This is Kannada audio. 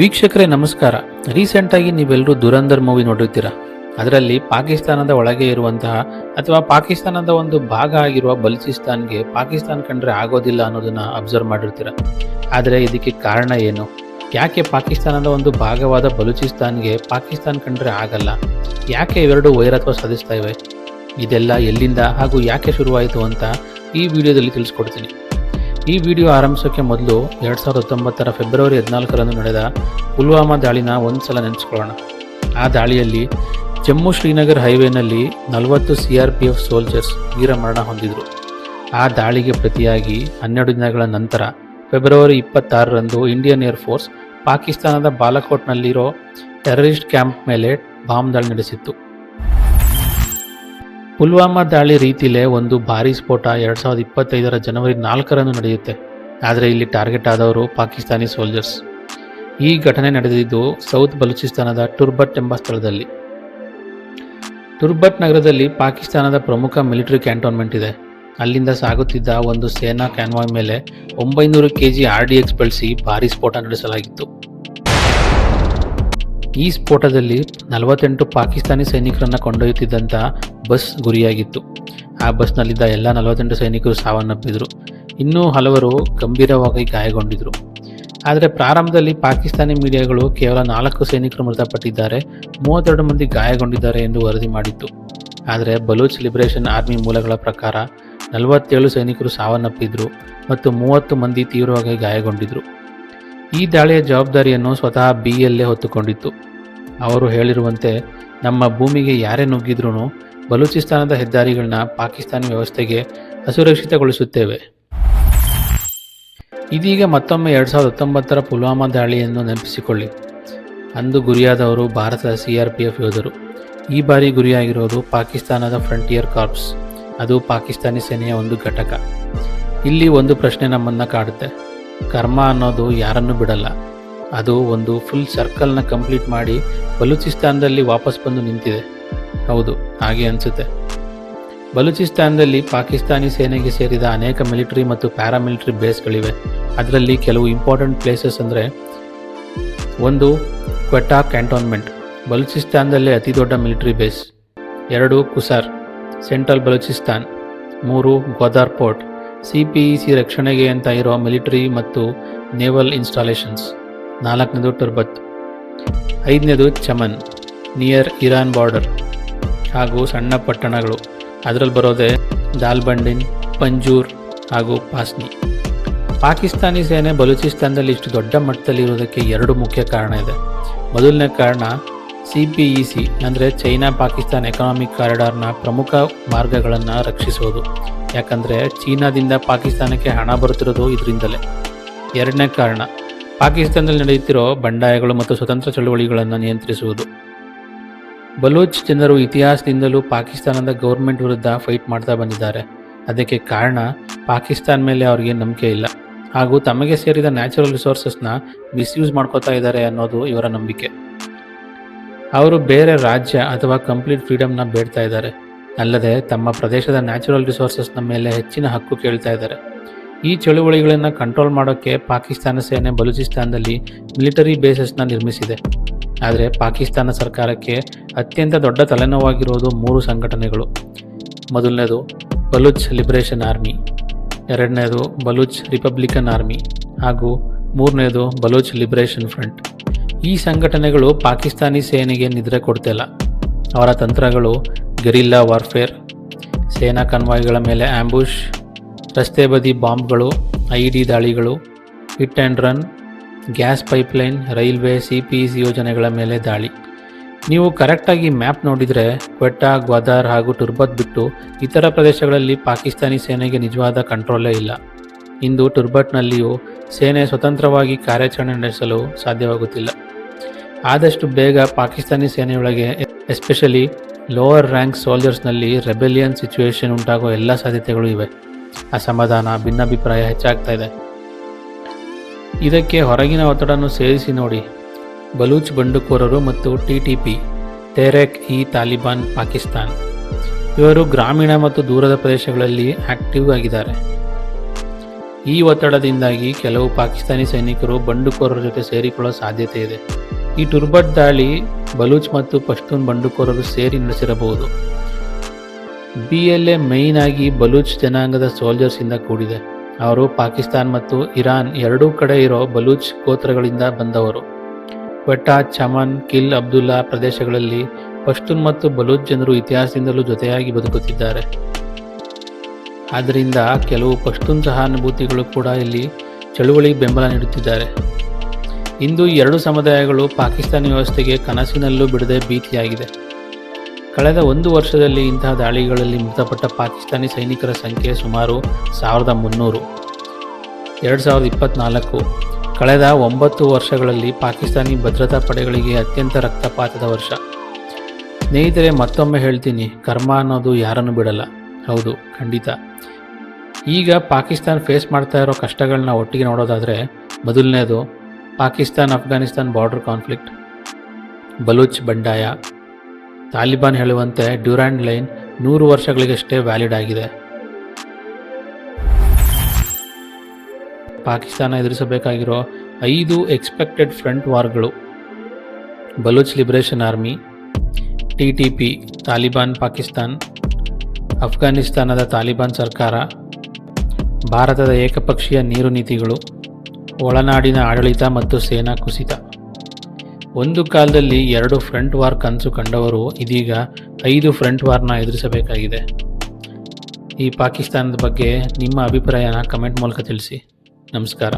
ವೀಕ್ಷಕರೇ ನಮಸ್ಕಾರ. ರೀಸೆಂಟಾಗಿ ನೀವೆಲ್ಲರೂ ದುರಂಧರ್ ಮೂವಿ ನೋಡಿರ್ತೀರಾ. ಅದರಲ್ಲಿ ಪಾಕಿಸ್ತಾನದ ಒಳಗೆ ಇರುವಂತಹ ಅಥವಾ ಪಾಕಿಸ್ತಾನದ ಒಂದು ಭಾಗ ಆಗಿರುವ ಬಲೂಚಿಸ್ತಾನ್ಗೆ ಪಾಕಿಸ್ತಾನ ಕಂಡ್ರೆ ಆಗೋದಿಲ್ಲ ಅನ್ನೋದನ್ನ ಅಬ್ಸರ್ವ್ ಮಾಡಿರ್ತೀರ. ಆದರೆ ಇದಕ್ಕೆ ಕಾರಣ ಏನು? ಯಾಕೆ ಪಾಕಿಸ್ತಾನದ ಒಂದು ಭಾಗವಾದ ಬಲೂಚಿಸ್ತಾನ್ಗೆ ಪಾಕಿಸ್ತಾನ ಕಂಡ್ರೆ ಆಗಲ್ಲ? ಯಾಕೆ ಇವೆರಡು ವೈರತ್ವ ಸಾಧಿಸ್ತಾ ಇವೆ? ಇದೆಲ್ಲ ಎಲ್ಲಿಂದ ಹಾಗೂ ಯಾಕೆ ಶುರುವಾಯಿತು ಅಂತ ಈ ವಿಡಿಯೋದಲ್ಲಿ ತಿಳಿಸ್ಕೊಡ್ತೀನಿ. ಈ ವಿಡಿಯೋ ಆರಂಭಿಸೋಕ್ಕೆ ಮೊದಲು 2019 ಫೆಬ್ರವರಿ 14ರಂದು ನಡೆದ ಪುಲ್ವಾಮಾ ದಾಳಿನ ಒಂದು ಸಲ ನೆನೆಸ್ಕೊಳ್ಳೋಣ. ಆ ದಾಳಿಯಲ್ಲಿ ಜಮ್ಮು ಶ್ರೀನಗರ್ ಹೈವೇನಲ್ಲಿ 40 CRPF ಸೋಲ್ಜರ್ಸ್ ವೀರಮರಣ ಹೊಂದಿದರು. ಆ ದಾಳಿಗೆ ಪ್ರತಿಯಾಗಿ 12 ದಿನಗಳ ನಂತರ ಫೆಬ್ರವರಿ 26ರಂದು ಇಂಡಿಯನ್ ಏರ್ಫೋರ್ಸ್ ಪಾಕಿಸ್ತಾನದ ಬಾಲಾಕೋಟ್ನಲ್ಲಿರೋ ಟೆರರಿಸ್ಟ್ ಕ್ಯಾಂಪ್ ಮೇಲೆ ಬಾಂಬ್ ದಾಳಿ ನಡೆಸಿತ್ತು. ಪುಲ್ವಾಮಾ ದಾಳಿ ರೀತಿಲೇ ಒಂದು ಭಾರೀ ಸ್ಫೋಟ 2025 ಜನವರಿ 4ರಂದು ನಡೆಯುತ್ತೆ. ಆದರೆ ಇಲ್ಲಿ ಟಾರ್ಗೆಟ್ ಆದವರು ಪಾಕಿಸ್ತಾನಿ ಸೋಲ್ಜರ್ಸ್. ಈ ಘಟನೆ ನಡೆದಿದ್ದು ಸೌತ್ ಬಲೂಚಿಸ್ತಾನದ ಟುರ್ಬಟ್ ಎಂಬ ಸ್ಥಳದಲ್ಲಿ. ಟುರ್ಬಟ್ ನಗರದಲ್ಲಿ ಪಾಕಿಸ್ತಾನದ ಪ್ರಮುಖ ಮಿಲಿಟರಿ ಕ್ಯಾಂಟೋನ್ಮೆಂಟ್ ಇದೆ. ಅಲ್ಲಿಂದ ಸಾಗುತ್ತಿದ್ದ ಒಂದು ಸೇನಾ ಕ್ಯಾನ್ವಾಯ್ ಮೇಲೆ 900 kg RDX ಬಳಸಿ ಭಾರೀ ಸ್ಫೋಟ ನಡೆಸಲಾಗಿತ್ತು. ಈ ಸ್ಫೋಟದಲ್ಲಿ 48 ಪಾಕಿಸ್ತಾನಿ ಸೈನಿಕರನ್ನು ಕೊಂಡೊಯ್ಯುತ್ತಿದ್ದಂಥ ಬಸ್ ಗುರಿಯಾಗಿತ್ತು. ಆ ಬಸ್ನಲ್ಲಿದ್ದ ಎಲ್ಲ 48 ಸೈನಿಕರು ಸಾವನ್ನಪ್ಪಿದರು. ಇನ್ನೂ ಹಲವರು ಗಂಭೀರವಾಗಿ ಗಾಯಗೊಂಡಿದ್ದರು. ಆದರೆ ಪ್ರಾರಂಭದಲ್ಲಿ ಪಾಕಿಸ್ತಾನಿ ಮೀಡಿಯಾಗಳು ಕೇವಲ 4 ಸೈನಿಕರು ಮೃತಪಟ್ಟಿದ್ದಾರೆ, 32 ಮಂದಿ ಗಾಯಗೊಂಡಿದ್ದಾರೆ ಎಂದು ವರದಿ ಮಾಡಿತ್ತು. ಆದರೆ ಬಲೂಚ್ ಲಿಬರೇಷನ್ ಆರ್ಮಿ ಮೂಲಗಳ ಪ್ರಕಾರ 47 ಸೈನಿಕರು ಸಾವನ್ನಪ್ಪಿದ್ರು ಮತ್ತು 30 ಮಂದಿ ತೀವ್ರವಾಗಿ ಗಾಯಗೊಂಡಿದ್ದರು. ಈ ದಾಳಿಯ ಜವಾಬ್ದಾರಿಯನ್ನು ಸ್ವತಃ BLA ಹೊತ್ತುಕೊಂಡಿತ್ತು. ಅವರು ಹೇಳಿರುವಂತೆ, ನಮ್ಮ ಭೂಮಿಗೆ ಯಾರೇ ನುಗ್ಗಿದ್ರೂ ಬಲೂಚಿಸ್ತಾನದ ಹೆದ್ದಾರಿಗಳನ್ನ ಪಾಕಿಸ್ತಾನಿ ವ್ಯವಸ್ಥೆಗೆ ಅಸುರಕ್ಷಿತಗೊಳಿಸುತ್ತೇವೆ. ಇದೀಗ ಮತ್ತೊಮ್ಮೆ 2019 ಪುಲ್ವಾಮಾ ದಾಳಿಯನ್ನು ನೆನಪಿಸಿಕೊಳ್ಳಿ. ಅಂದು ಗುರಿಯಾದವರು ಭಾರತದ CRPF ಯೋಧರು. ಈ ಬಾರಿ ಗುರಿಯಾಗಿರೋದು ಪಾಕಿಸ್ತಾನದ ಫ್ರಂಟಿಯರ್ ಕಾರ್ಪ್ಸ್. ಅದು ಪಾಕಿಸ್ತಾನಿ ಸೇನೆಯ ಒಂದು ಘಟಕ. ಇಲ್ಲಿ ಒಂದು ಪ್ರಶ್ನೆ ನಮ್ಮನ್ನು ಕಾಡುತ್ತೆ. ಕರ್ಮ ಅನ್ನೋದು ಯಾರನ್ನೂ ಬಿಡಲ್ಲ. ಅದು ಒಂದು ಫುಲ್ ಸರ್ಕಲ್ನ ಕಂಪ್ಲೀಟ್ ಮಾಡಿ ಬಲೂಚಿಸ್ತಾನದಲ್ಲಿ ವಾಪಸ್ ಬಂದು ನಿಂತಿದೆ. ಹೌದು, ಹಾಗೆ ಅನಿಸುತ್ತೆ. ಬಲೂಚಿಸ್ತಾನದಲ್ಲಿ ಪಾಕಿಸ್ತಾನಿ ಸೇನೆಗೆ ಸೇರಿದ ಅನೇಕ ಮಿಲಿಟರಿ ಮತ್ತು ಪ್ಯಾರಾಮಿಲಿಟರಿ ಬೇಸ್ಗಳಿವೆ. ಅದರಲ್ಲಿ ಕೆಲವು ಇಂಪಾರ್ಟೆಂಟ್ ಪ್ಲೇಸಸ್ ಅಂದರೆ, 1 ಕ್ವೆಟಾ ಕ್ಯಾಂಟೋನ್ಮೆಂಟ್, ಬಲೂಚಿಸ್ತಾನದಲ್ಲೇ ಅತಿ ದೊಡ್ಡ military base. 2 Kusar, central Balochistan. 3 Gwadar port, CPEC ರಕ್ಷಣೆಗೆ ಅಂತ ಇರೋ ಮಿಲಿಟರಿ ಮತ್ತು ನೇವಲ್ ಇನ್ಸ್ಟಾಲೇಷನ್ಸ್. 4ನೇದು ಟುರ್ಬತ್. 5ನೇದು ಚಮನ್, ನಿಯರ್ ಇರಾನ್ ಬಾರ್ಡರ್. ಹಾಗೂ ಸಣ್ಣ ಪಟ್ಟಣಗಳು, ಅದರಲ್ಲಿ ಬರೋದೇ ದಾಲ್ಬಂಡಿನ್, ಪಂಜೂರ್ ಹಾಗೂ ಪಾಸ್ನಿ. ಪಾಕಿಸ್ತಾನಿ ಸೇನೆ ಬಲೂಚಿಸ್ತಾನದಲ್ಲಿ ಇಷ್ಟು ದೊಡ್ಡ ಮಟ್ಟದಲ್ಲಿ ಇರೋದಕ್ಕೆ 2 ಮುಖ್ಯ ಕಾರಣ ಇದೆ. ಮೊದಲನೇ ಕಾರಣ CPEC ಅಂದರೆ ಚೈನಾ ಪಾಕಿಸ್ತಾನ್ ಎಕನಾಮಿಕ್ ಕಾರಿಡಾರ್ನ ಪ್ರಮುಖ ಮಾರ್ಗಗಳನ್ನು ರಕ್ಷಿಸೋದು. ಯಾಕಂದರೆ ಚೀನಾದಿಂದ ಪಾಕಿಸ್ತಾನಕ್ಕೆ ಹಣ ಬರುತ್ತಿರೋದು ಇದರಿಂದಲೇ. 2ನೇ ಕಾರಣ ಪಾಕಿಸ್ತಾನದಲ್ಲಿ ನಡೆಯುತ್ತಿರೋ ಬಂಡಾಯಗಳು ಮತ್ತು ಸ್ವತಂತ್ರ ಚಳುವಳಿಗಳನ್ನು ನಿಯಂತ್ರಿಸುವುದು. ಬಲೂಚ್ ಜನರು ಇತಿಹಾಸದಿಂದಲೂ ಪಾಕಿಸ್ತಾನದ ಗೌರ್ಮೆಂಟ್ ವಿರುದ್ಧ ಫೈಟ್ ಮಾಡ್ತಾ ಬಂದಿದ್ದಾರೆ. ಅದಕ್ಕೆ ಕಾರಣ ಪಾಕಿಸ್ತಾನ ಮೇಲೆ ಅವ್ರಿಗೆ ನಂಬಿಕೆ ಇಲ್ಲ ಹಾಗೂ ತಮಗೆ ಸೇರಿದ ನ್ಯಾಚುರಲ್ ರಿಸೋರ್ಸಸ್ನ ಮಿಸ್ಯೂಸ್ ಮಾಡ್ಕೋತಾ ಇದ್ದಾರೆ ಅನ್ನೋದು ಇವರ ನಂಬಿಕೆ. ಅವರು ಬೇರೆ ರಾಜ್ಯ ಅಥವಾ ಕಂಪ್ಲೀಟ್ ಫ್ರೀಡಮ್ನ ಬೇಡ್ತಾ ಇದ್ದಾರೆ. ಅಲ್ಲದೆ ತಮ್ಮ ಪ್ರದೇಶದ ನ್ಯಾಚುರಲ್ ರಿಸೋರ್ಸಸ್ನ ಮೇಲೆ ಹೆಚ್ಚಿನ ಹಕ್ಕು ಕೇಳ್ತಾ ಇದ್ದಾರೆ. ಈ ಚಳುವಳಿಗಳನ್ನು ಕಂಟ್ರೋಲ್ ಮಾಡೋಕ್ಕೆ ಪಾಕಿಸ್ತಾನ ಸೇನೆ ಬಲೂಚಿಸ್ತಾನದಲ್ಲಿ ಮಿಲಿಟರಿ ಬೇಸಸ್ನ ನಿರ್ಮಿಸಿದೆ. ಆದರೆ ಪಾಕಿಸ್ತಾನ ಸರ್ಕಾರಕ್ಕೆ ಅತ್ಯಂತ ದೊಡ್ಡ ತಲೆನೋವಾಗಿರೋದು 3 ಸಂಘಟನೆಗಳು. ಮೊದಲನೇದು ಬಲೂಚ್ ಲಿಬರೇಷನ್ ಆರ್ಮಿ, 2ನೇದು ಬಲೂಚ್ ರಿಪಬ್ಲಿಕನ್ ಆರ್ಮಿ ಹಾಗೂ 3ನೇದು ಬಲೂಚ್ ಲಿಬರೇಷನ್ ಫ್ರಂಟ್. ಈ ಸಂಘಟನೆಗಳು ಪಾಕಿಸ್ತಾನಿ ಸೇನೆಗೆ ನಿದ್ರೆ ಕೊಡ್ತಿಲ್ಲ. ಅವರ ತಂತ್ರಗಳು ಗೆರಿಲ್ಲಾ ವಾರ್ಫೇರ್, ಸೇನಾ ಕನ್ವಾಯ್ಗಳ ಮೇಲೆ ಆಂಬುಷ್, ರಸ್ತೆ ಬದಿ ಬಾಂಬ್ಗಳು, IED ದಾಳಿಗಳು, hit and run, gas pipeline, railway, CPEC ಯೋಜನೆಗಳ ಮೇಲೆ ದಾಳಿ. ನೀವು ಕರೆಕ್ಟಾಗಿ ಮ್ಯಾಪ್ ನೋಡಿದರೆ ಕ್ವೆಟಾ, ಗ್ವಾದಾರ್ ಹಾಗೂ ಟುರ್ಬತ್ ಬಿಟ್ಟು ಇತರ ಪ್ರದೇಶಗಳಲ್ಲಿ ಪಾಕಿಸ್ತಾನಿ ಸೇನೆಗೆ ನಿಜವಾದ ಕಂಟ್ರೋಲೇ ಇಲ್ಲ. ಇಂದು ಟುರ್ಬಟ್ನಲ್ಲಿಯೂ ಸೇನೆ ಸ್ವತಂತ್ರವಾಗಿ ಕಾರ್ಯಾಚರಣೆ ನಡೆಸಲು ಸಾಧ್ಯವಾಗುತ್ತಿಲ್ಲ. ಆದಷ್ಟು ಬೇಗ ಪಾಕಿಸ್ತಾನಿ ಸೇನೆಯೊಳಗೆ ಎಸ್ಪೆಷಲಿ ಲೋವರ್ ರ್ಯಾಂಕ್ ಸೋಲ್ಜರ್ಸ್ನಲ್ಲಿ ರೆಬೆಲಿಯನ್ ಸಿಚುವೇಶನ್ ಉಂಟಾಗೋ ಎಲ್ಲ ಸಾಧ್ಯತೆಗಳು ಇವೆ. ಅಸಮಾಧಾನ, ಭಿನ್ನಾಭಿಪ್ರಾಯ ಹೆಚ್ಚಾಗ್ತಾ ಇದೆ. ಇದಕ್ಕೆ ಹೊರಗಿನ ಒತ್ತಡವನ್ನು ಸೇರಿಸಿ ನೋಡಿ. ಬಲೂಚ್ ಬಂಡುಕೋರರು ಮತ್ತು TTP ತೆಹ್ರೀಕ್-ಇ-ತಾಲಿಬಾನ್ ಪಾಕಿಸ್ತಾನ್, ಇವರು ಗ್ರಾಮೀಣ ಮತ್ತು ದೂರದ ಪ್ರದೇಶಗಳಲ್ಲಿ ಆಕ್ಟಿವ್ ಆಗಿದ್ದಾರೆ. ಈ ಒತ್ತಡದಿಂದಾಗಿ ಕೆಲವು ಪಾಕಿಸ್ತಾನಿ ಸೈನಿಕರು ಬಂಡುಕೋರರ ಜೊತೆ ಸೇರಿಕೊಳ್ಳೋ ಸಾಧ್ಯತೆ ಇದೆ. ಈ ಟುರ್ಬಟ್ ದಾಳಿ ಬಲೂಚ್ ಮತ್ತು ಪಶ್ತೂನ್ ಬಂಡುಕೋರರು ಸೇರಿ ನಡೆಸಿರಬಹುದು. BLA ಮೇಯ್ನ್ ಆಗಿ ಬಲೂಚ್ ಜನಾಂಗದ ಸೋಲ್ಜರ್ಸ್ ಇಂದ ಕೂಡಿದೆ. ಅವರು ಪಾಕಿಸ್ತಾನ್ ಮತ್ತು ಇರಾನ್ ಎರಡೂ ಕಡೆ ಇರೋ ಬಲೂಚ್ ಗೋತ್ರಗಳಿಂದ ಬಂದವರು. ಕ್ವೆಟಾ, ಚಮನ್, ಕಿಲ್ ಅಬ್ದುಲ್ಲಾ ಪ್ರದೇಶಗಳಲ್ಲಿ ಪಶ್ತೂನ್ ಮತ್ತು ಬಲೂಚ್ ಜನರು ಇತಿಹಾಸದಿಂದಲೂ ಜೊತೆಯಾಗಿ ಬದುಕುತ್ತಿದ್ದಾರೆ. ಆದ್ದರಿಂದ ಕೆಲವು ಪಶ್ತೂನ್ ಸಹಾನುಭೂತಿಗಳು ಕೂಡ ಇಲ್ಲಿ ಚಳುವಳಿಗೆ ಬೆಂಬಲ ನೀಡುತ್ತಿದ್ದಾರೆ. ಇಂದು ಈ ಎರಡು ಸಮುದಾಯಗಳು ಪಾಕಿಸ್ತಾನಿ ವ್ಯವಸ್ಥೆಗೆ ಕನಸಿನಲ್ಲೂ ಬಿಡದೆ ಭೀತಿಯಾಗಿದೆ. ಕಳೆದ 1 ವರ್ಷದಲ್ಲಿ ಇಂತಹ ದಾಳಿಗಳಲ್ಲಿ ಮೃತಪಟ್ಟ ಪಾಕಿಸ್ತಾನಿ ಸೈನಿಕರ ಸಂಖ್ಯೆ ಸುಮಾರು 1300. 2024 ಕಳೆದ 9 ವರ್ಷಗಳಲ್ಲಿ ಪಾಕಿಸ್ತಾನಿ ಭದ್ರತಾ ಪಡೆಗಳಿಗೆ ಅತ್ಯಂತ ರಕ್ತಪಾತದ ವರ್ಷ. ಸ್ನೇಹಿತರೆ, ಮತ್ತೊಮ್ಮೆ ಹೇಳ್ತೀನಿ, ಕರ್ಮ ಅನ್ನೋದು ಯಾರನ್ನು ಬಿಡಲ್ಲ. ಹೌದು, ಖಂಡಿತ. ಈಗ ಪಾಕಿಸ್ತಾನ್ ಫೇಸ್ ಮಾಡ್ತಾ ಇರೋ ಕಷ್ಟಗಳನ್ನ ಒಟ್ಟಿಗೆ ನೋಡೋದಾದರೆ, ಮೊದಲನೇದು ಪಾಕಿಸ್ತಾನ್-ಅಫ್ಘಾನಿಸ್ತಾನ್ ಬಾರ್ಡರ್ ಕಾನ್ಫ್ಲಿಕ್ಟ್, ಬಲೂಚ್ ಬಂಡಾಯ. ತಾಲಿಬಾನ್ ಹೇಳುವಂತೆ ಡ್ಯೂರಾಂಡ್ ಲೈನ್ 100 ವರ್ಷಗಳಿಗಷ್ಟೇ ವ್ಯಾಲಿಡ್ ಆಗಿದೆ. ಪಾಕಿಸ್ತಾನ ಎದುರಿಸಬೇಕಾಗಿರೋ 5 ಎಕ್ಸ್ಪೆಕ್ಟೆಡ್ ಫ್ರಂಟ್ ವಾರ್ಗಳು: Baloch Liberation Army, TTP Taliban Pakistan, ಅಫ್ಘಾನಿಸ್ತಾನದ ತಾಲಿಬಾನ್ ಸರ್ಕಾರ, ಭಾರತದ ಏಕಪಕ್ಷೀಯ ನೀರು ನೀತಿಗಳು, ಒಳನಾಡಿನ ಆಡಳಿತ ಮತ್ತು ಸೇನಾ ಕುಸಿತ. ಒಂದು ಕಾಲದಲ್ಲಿ 2 ಫ್ರಂಟ್ ವಾರ್ ಕನಸು ಕಂಡವರು ಇದೀಗ 5 ಫ್ರಂಟ್ ವಾರ್ನ ಎದುರಿಸಬೇಕಾಗಿದೆ. ಈ ಪಾಕಿಸ್ತಾನದ ಬಗ್ಗೆ ನಿಮ್ಮ ಅಭಿಪ್ರಾಯನ ಕಮೆಂಟ್ ಮೂಲಕ ತಿಳಿಸಿ. ನಮಸ್ಕಾರ.